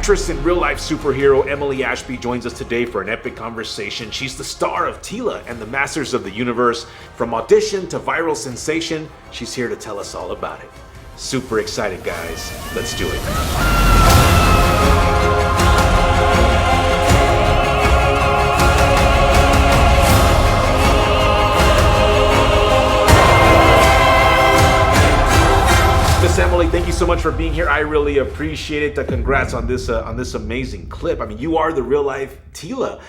Actress and real-life superhero Emily Ashby joins us today for an epic conversation. She's the star of Teela and the Masters of the Universe. From audition to viral sensation, she's here to tell us all about it. Super excited, guys. Let's do it. Miss Emily, thank you so much for being here. I really appreciate it. Congrats on this amazing clip. I mean, you are the real life Teela.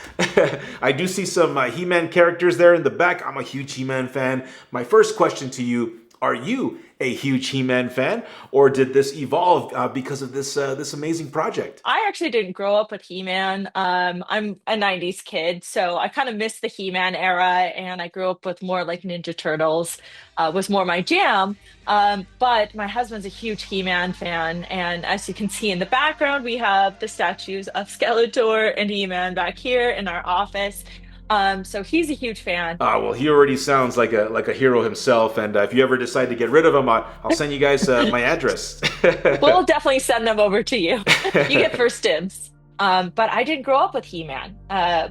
I do see some He-Man characters there in the back. I'm a huge He-Man fan. My first question to you: are you a huge He-Man fan, or did this evolve because of this amazing project? I actually didn't grow up with He-Man. I'm a 90s kid, so I kind of missed the He-Man era, and I grew up with more like Ninja Turtles, was more my jam. But my husband's a huge He-Man fan, and as you can see in the background, we have the statues of Skeletor and He-Man back here in our office. So he's a huge fan. Well, he already sounds like a hero himself, and if you ever decide to get rid of him, I'll send you guys my address. We'll definitely send them over to you. You get first dibs. But I didn't grow up with He-Man.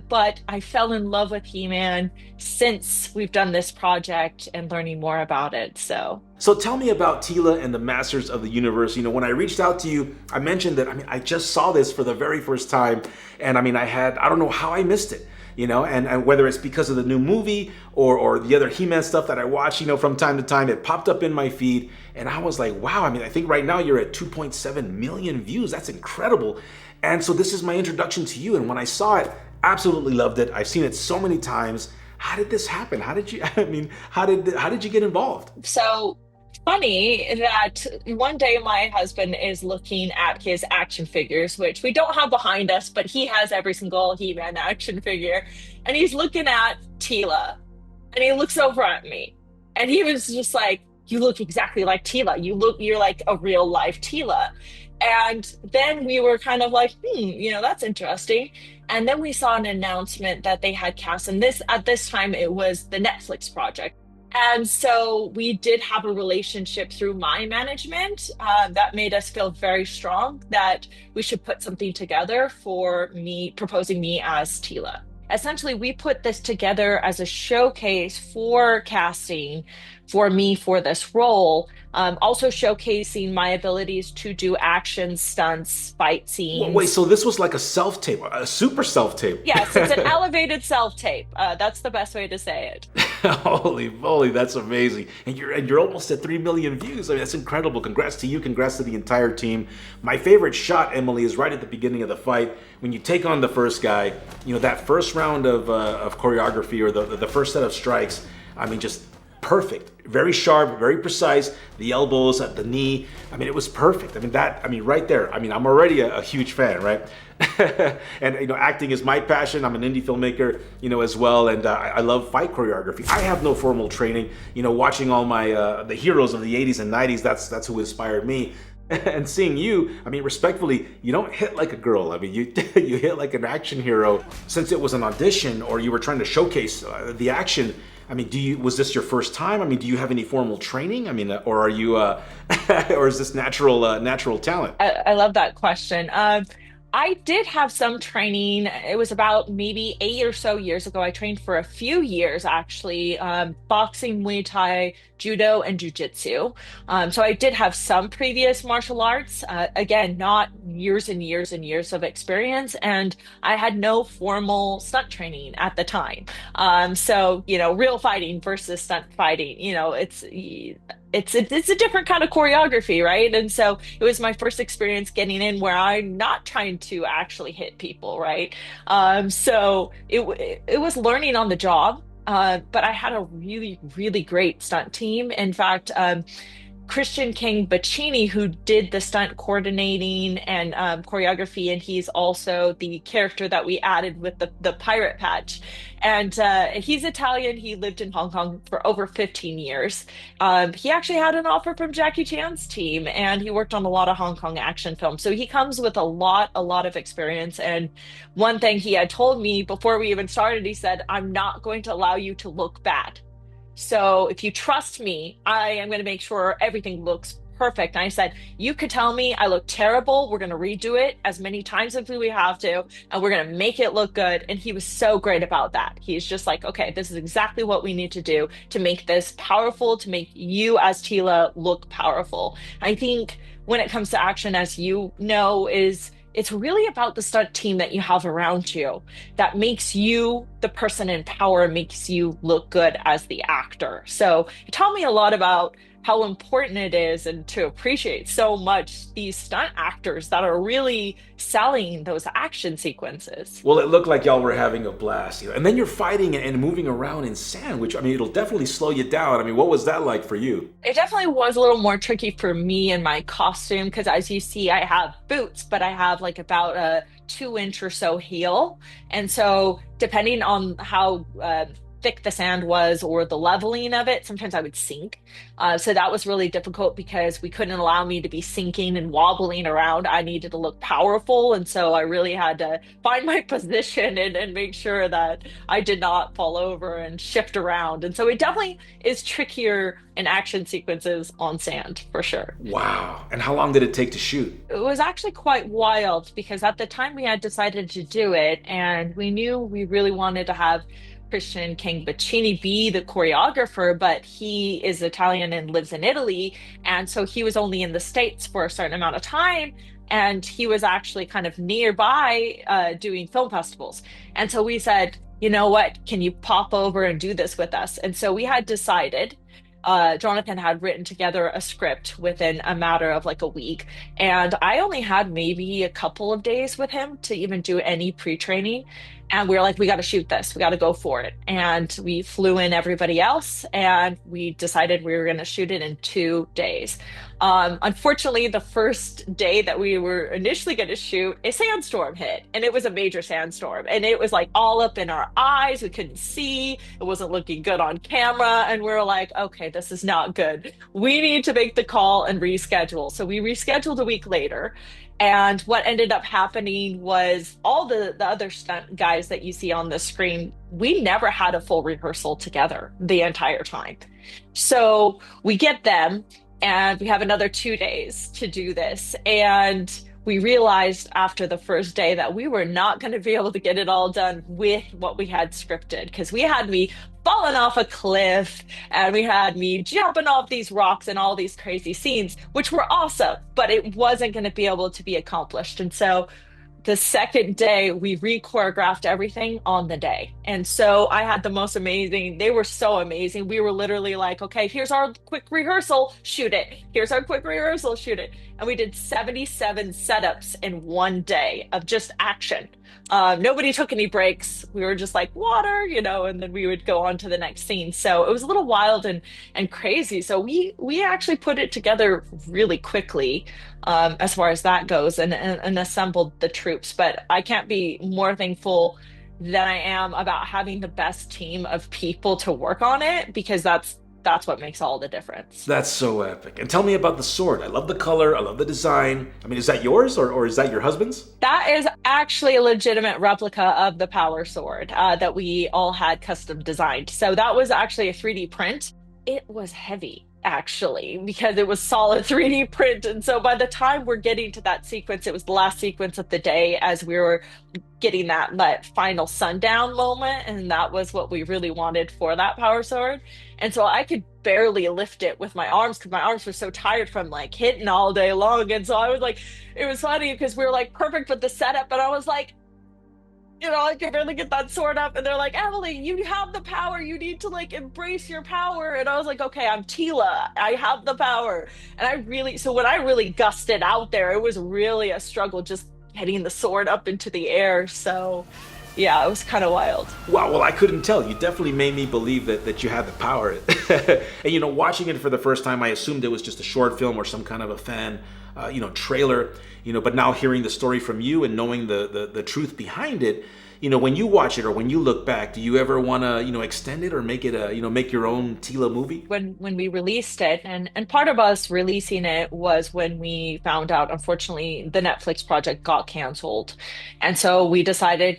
But I fell in love with He-Man since we've done this project and learning more about it. So tell me about Teela and the Masters of the Universe. You know, when I reached out to you, I mentioned that, I just saw this for the very first time, and I don't know how I missed it. You know, and whether it's because of the new movie or the other He-Man stuff that I watch, from time to time, it popped up in my feed, and I was like, wow, I think right now you're at 2.7 million views. That's incredible. And so this is my introduction to you, and when I saw it, absolutely loved it. I've seen it so many times. How did this happen? How did you, how did you get involved? So funny that one day my husband is looking at his action figures, which we don't have behind us, but he has every single He-Man action figure. And he's looking at Teela, and he looks over at me, and he was just like, "You look exactly like Teela. You're like a real life Teela." And then we were kind of like, that's interesting. And then we saw an announcement that they had cast, and at this time it was the Netflix project. And so we did have a relationship through my management that made us feel very strong that we should put something together for me, proposing me as Teela. Essentially, we put this together as a showcase for casting for me for this role, also showcasing my abilities to do action stunts, fight Wait, scenes. so this was like a self-tape, a super self-tape. Yes, it's an elevated self-tape. That's the best way to say it. Holy moly, that's amazing. And you're almost at 3 million views. That's incredible. Congrats to you, congrats to the entire team. My favorite shot, Emily, is right at the beginning of the fight when you take on the first guy. That first round of choreography, or the first set of strikes. Just perfect. Very sharp, very precise. The elbows at the knee. It was perfect. Right there. I'm already a huge fan, right? And acting is my passion. I'm an indie filmmaker, as well, and I love fight choreography. I have no formal training. Watching all my the heroes of the 80s and 90s, that's who inspired me. And seeing you, respectfully, you don't hit like a girl. You you hit like an action hero. Since it was an audition, or you were trying to showcase the action, was this your first time? Do you have any formal training? Or are you, or is this natural talent? I love that question. I did have some training. It was about maybe 8 or so years ago. I trained for a few years, actually, boxing, Muay Thai, judo, and jujitsu. So I did have some previous martial arts. Again, not years and years and years of experience, and I had no formal stunt training at the time. So real fighting versus stunt fighting. It's a different kind of choreography, right? And so it was my first experience getting in where I'm not trying to actually hit people, right? So it was learning on the job, but I had a really, really great stunt team. In fact, Christian King Bacchini, who did the stunt coordinating and choreography, and he's also the character that we added with the pirate patch. And he's Italian. He lived in Hong Kong for over 15 years. He actually had an offer from Jackie Chan's team, and he worked on a lot of Hong Kong action films. So he comes with a lot of experience. And one thing he had told me before we even started, he said, "I'm not going to allow you to look bad. So if you trust me, I am going to make sure everything looks perfect. And I said, you could tell me I look terrible. We're going to redo it as many times as we have to, and we're going to make it look good. And he was so great about that. He's just like, okay, this is exactly what we need to do to make this powerful, to make you as Teela look powerful. I think when it comes to action, as you know, is it's really about the stunt team that you have around you that makes you the person in power, makes you look good as the actor. So it taught me a lot about how important it is and to appreciate so much these stunt actors that are really selling those action sequences. Well, it looked like y'all were having a blast, and then you're fighting and moving around in sand, which I mean, it'll definitely slow you down. I mean, what was that like for you? It definitely was a little more tricky for me in my costume because, as you see, I have boots, but I have like about a 2 inch or so heel. And so, depending on how thick the sand was or the leveling of it, sometimes I would sink. So, that was really difficult because we couldn't allow me to be sinking and wobbling around. I needed to look powerful. And so, I really had to find my position and make sure that I did not fall over and shift around. And so, it definitely is trickier in action sequences on sand for sure. Wow. And how long did it take to shoot? It was actually quite wild because at the time we had decided to do it, and we knew we really wanted to have Christian King Baccini be the choreographer, but he is Italian and lives in Italy. And so he was only in the States for a certain amount of time. And he was actually kind of nearby doing film festivals. And so we said, you know what, can you pop over and do this with us? And so we had decided Jonathan had written together a script within a matter of like a week. And I only had maybe a couple of days with him to even do any pre-training. And we were like, we got to shoot this. We got to go for it. And we flew in everybody else and we decided we were going to shoot it in 2 days. Unfortunately, the first day that we were initially going to shoot, a sandstorm hit, and it was a major sandstorm. And it was like all up in our eyes. We couldn't see. It wasn't looking good on camera. And we were like, okay, this is not good. We need to make the call and reschedule. So we rescheduled a week later. And what ended up happening was all the other stunt guys that you see on the screen, we never had a full rehearsal together the entire time. So we get them and we have another 2 days to do this. And we realized after the first day that we were not going to be able to get it all done with what we had scripted because we had me falling off a cliff and we had me jumping off these rocks and all these crazy scenes, which were awesome, but it wasn't going to be able to be accomplished. And so the second day we re-choreographed everything on the day, and so I had the most amazing, they were so amazing. We were literally like, okay, here's our quick rehearsal, shoot it, here's our quick rehearsal, shoot it. And we did 77 setups in 1 day of just action. Nobody took any breaks. We were just like water, and then we would go on to the next scene. So it was a little wild and crazy. So we actually put it together really quickly, as far as that goes, and assembled the troops. But I can't be more thankful than I am about having the best team of people to work on it because that's what makes all the difference. That's so epic. And tell me about the sword. I love the color. I love the design. I mean, is that yours or is that your husband's? That is actually a legitimate replica of the power sword that we all had custom designed. So that was actually a 3D print. It was heavy, actually, because it was solid 3D print. And so by the time we're getting to that sequence, it was the last sequence of the day as we were getting that final sundown moment. And that was what we really wanted for that power sword. And so I could barely lift it with my arms because my arms were so tired from like hitting all day long. And so I was like, it was funny because we were like perfect with the setup. But I was like, I can barely get that sword up. And they're like, Emily, you have the power. You need to like embrace your power. And I was like, okay, I'm Teela. I have the power. And so when I really gusted out there, it was really a struggle just getting the sword up into the air. So yeah, it was kind of wild. Wow, well, I couldn't tell. You definitely made me believe that you had the power. And watching it for the first time, I assumed it was just a short film or some kind of a fan, trailer. But now hearing the story from you and knowing the truth behind it, when you watch it or when you look back, do you ever want to, extend it or make it make your own Teela movie? When we released it, and part of us releasing it was when we found out, unfortunately, the Netflix project got canceled. And so we decided,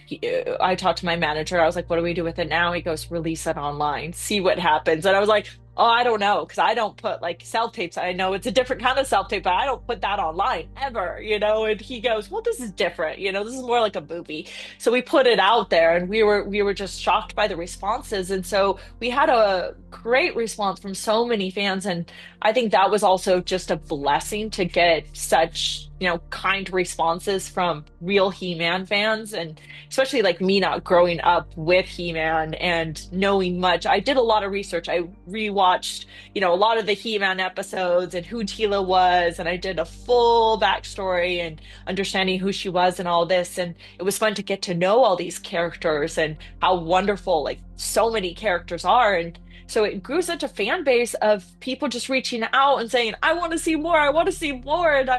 I talked to my manager, I was like, what do we do with it now? He goes, release it online, see what happens. And I was like, Oh, I don't know, because I don't put like self tapes. I know it's a different kind of self tape, but I don't put that online ever, you know. And he goes, "Well, this is different, you know. This is more like a movie." So we put it out there, and we were just shocked by the responses, and so we had a great response from so many fans, and I think that was also just a blessing to get such, kind responses from real He-Man fans, and especially like me not growing up with He-Man and knowing much. I did a lot of research. I rewatched, a lot of the He-Man episodes and who Teela was, and I did a full backstory and understanding who she was and all this. And it was fun to get to know all these characters and how wonderful like so many characters are. And so it grew such a fan base of people just reaching out and saying, I want to see more, I want to see more. And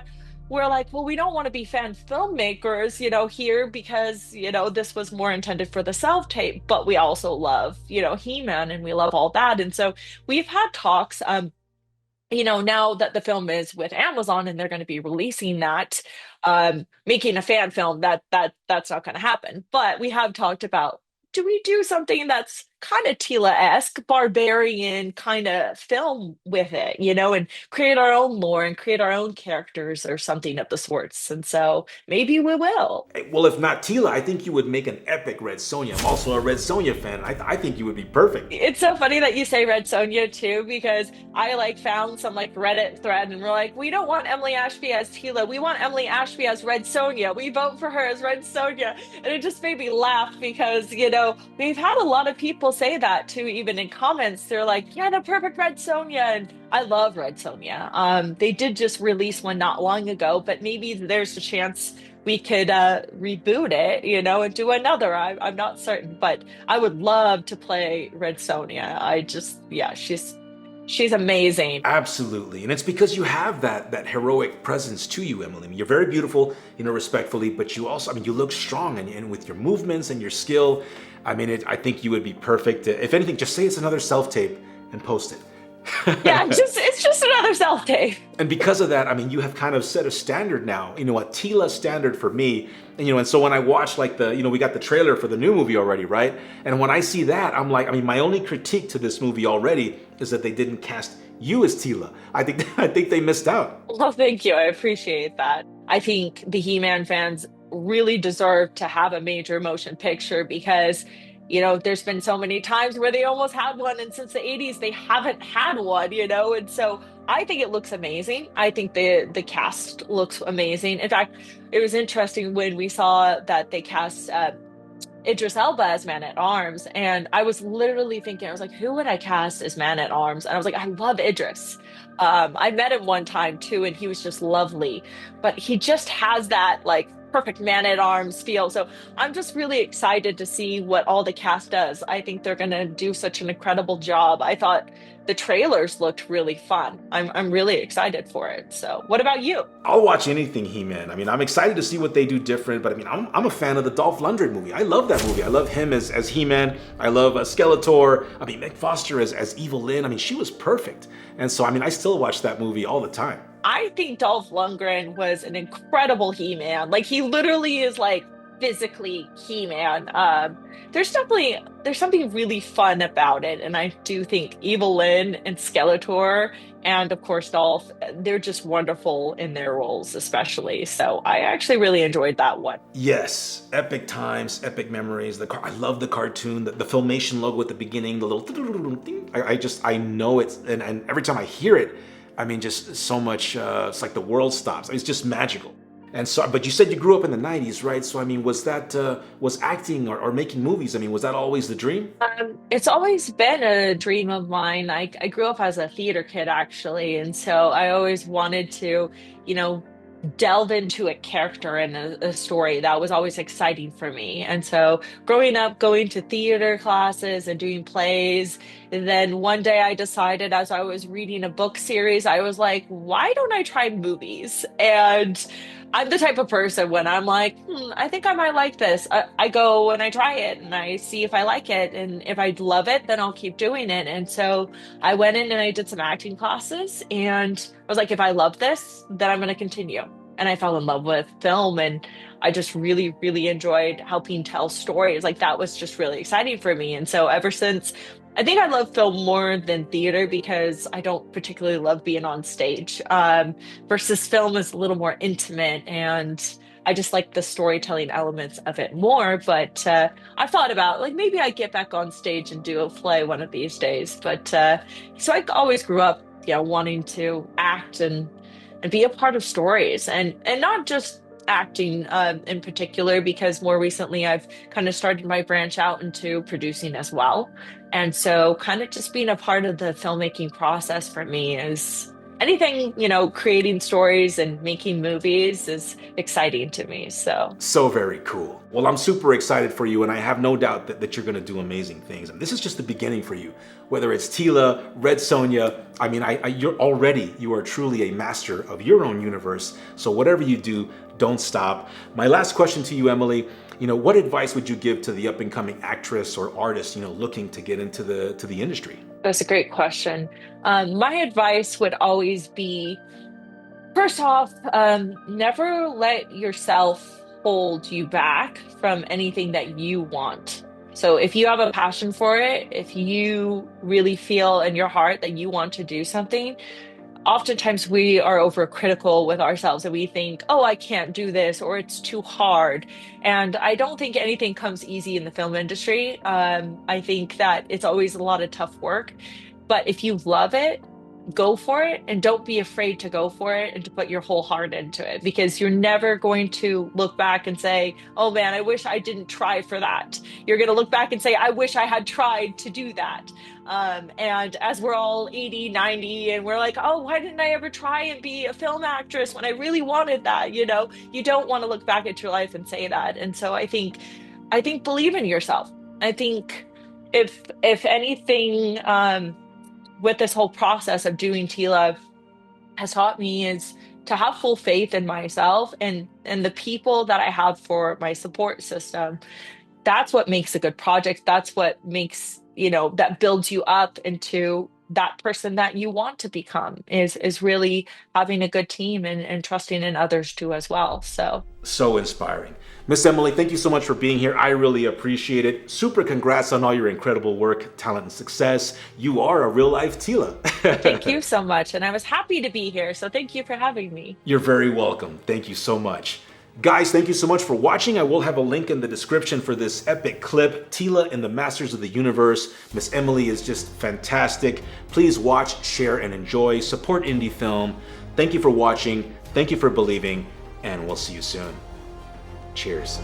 we're like, well, we don't want to be fan filmmakers, here because, this was more intended for the self-tape, but we also love, He-Man and we love all that. And so we've had talks, now that the film is with Amazon and they're going to be releasing that, making a fan film, that's not going to happen. But we have talked about, do we do something that's kind of Tila-esque, barbarian kind of film with it, and create our own lore and create our own characters or something of the sorts. And so maybe we will. Well, if not Teela, I think you would make an epic Red Sonja. I'm also a Red Sonja fan. I think you would be perfect. It's so funny that you say Red Sonja too, because I like found some like Reddit thread and we're like, we don't want Emily Ashby as Teela. We want Emily Ashby as Red Sonja. We vote for her as Red Sonja. And it just made me laugh because, we've had a lot of people say that too, even in comments. They're like, yeah, the perfect Red Sonja. And I love Red Sonja. They did just release one not long ago, but maybe there's a chance we could reboot it, and do another. I'm not certain, but I would love to play Red Sonja. Yeah, she's amazing. Absolutely, and it's because you have that heroic presence to you, Emily. I mean, you're very beautiful, respectfully, but you also, I mean, you look strong, and with your movements and your skill, I mean, I think you would be perfect. If anything, just say it's another self tape and post it. Yeah, it's just another self tape. And because of that, I mean, you have kind of set a standard now, a Tila standard for me. And so when I watch like we got the trailer for the new movie already, right? And when I see that, I'm like, I mean, my only critique to this movie already is that they didn't cast you as Teela. I think they missed out. Well, thank you. I appreciate that. I think the He-Man fans really deserve to have a major motion picture because, there's been so many times where they almost had one, and since the 80s they haven't had one, and so I think it looks amazing. I think the cast looks amazing. In fact, it was interesting when we saw that they cast Idris Elba as Man at Arms, and I was literally thinking, I was like, who would I cast as Man at Arms? And I was like, I love Idris. I met him one time too, and he was just lovely, but he just has that like perfect Man at Arms feel. So I'm just really excited to see what all the cast does. I think they're going to do such an incredible job. I thought the trailers looked really fun. I'm really excited for it. So, what about you? I'll watch anything He-Man. I mean, I'm excited to see what they do different, but I mean, I'm a fan of the Dolph Lundgren movie. I love that movie. I love him as He-Man. I love Skeletor. I mean, Meg Foster as Evil Lynn. I mean, she was perfect. And so, I mean, I still watch that movie all the time. I think Dolph Lundgren was an incredible He-Man. Like he literally is like physically He-Man. There's something really fun about it, and I do think Evil Lynn and Skeletor, and of course Dolph, they're just wonderful in their roles, especially. So I actually really enjoyed that one. Yes, epic times, epic memories. I love the cartoon, the Filmation logo at the beginning, the little thing. I know it, and every time I hear it, I mean, just so much. It's like the world stops. I mean, it's just magical. And so, but you said you grew up in the '90s, right? So, I mean, was acting or making movies? I mean, was that always the dream? It's always been a dream of mine. I grew up as a theater kid, actually, and so I always wanted to, you know, delve into a character and a story. That was always exciting for me. And so growing up, going to theater classes and doing plays, and then one day I decided as I was reading a book series, I was like, why don't I try movies? And I'm the type of person when I'm like, I think I might like this. I go and I try it and I see if I like it. And if I love it, then I'll keep doing it. And so I went in and I did some acting classes and I was like, if I love this, then I'm going to continue. and I fell in love with film, and I just really, really enjoyed helping tell stories. Like that was just really exciting for me. And so ever since, I think I love film more than theater because I don't particularly love being on stage. Versus film is a little more intimate, and I just like the storytelling elements of it more. But I thought about like maybe I get back on stage and do a play one of these days. But so I always grew up, wanting to act and be a part of stories, and not just acting in particular, because more recently I've kind of started my branch out into producing as well. And so kind of just being a part of the filmmaking process for me is anything, creating stories and making movies is exciting to me. So So very cool. Well, I'm super excited for you, and I have no doubt that you're going to do amazing things. And this is just the beginning for you. Whether it's Teela, Red Sonja, I mean, you are truly a master of your own universe. So whatever you do, don't stop. My last question to you, Emily, what advice would you give to the up and coming actress or artist, looking to get into the industry? that's a great question. My advice would always be, first off, never let yourself hold you back from anything that you want. So if you have a passion for it, if you really feel in your heart that you want to do something, oftentimes we are overcritical with ourselves and we think, oh, I can't do this or it's too hard. And I don't think anything comes easy in the film industry. I think that it's always a lot of tough work. But if you love it, go for it and don't be afraid to go for it and to put your whole heart into it, because you're never going to look back and say, oh man, I wish I didn't try for that. You're going to look back and say, I wish I had tried to do that. And as we're all 80, 90, and we're like, oh, why didn't I ever try and be a film actress when I really wanted that? You don't want to look back at your life and say that. And so I think believe in yourself. I think if anything, with this whole process of doing Tila has taught me is to have full faith in myself and the people that I have for my support system. That's what makes a good project. That's what makes, that builds you up into that person that you want to become, is really having a good team and trusting in others too as well. So So inspiring. Miss Emily, thank you so much for being here. I really appreciate it. Super congrats on all your incredible work, talent, and success. You are a real life Teela. thank you so much. And I was happy to be here. So thank you for having me. You're very welcome. Thank you so much. Guys, thank you so much for watching. I will have a link in the description for this epic clip, Teela and the Masters of the Universe. Miss Emily is just fantastic. Please watch, share, and enjoy. Support indie film. Thank you for watching. Thank you for believing, and we'll see you soon. Cheers.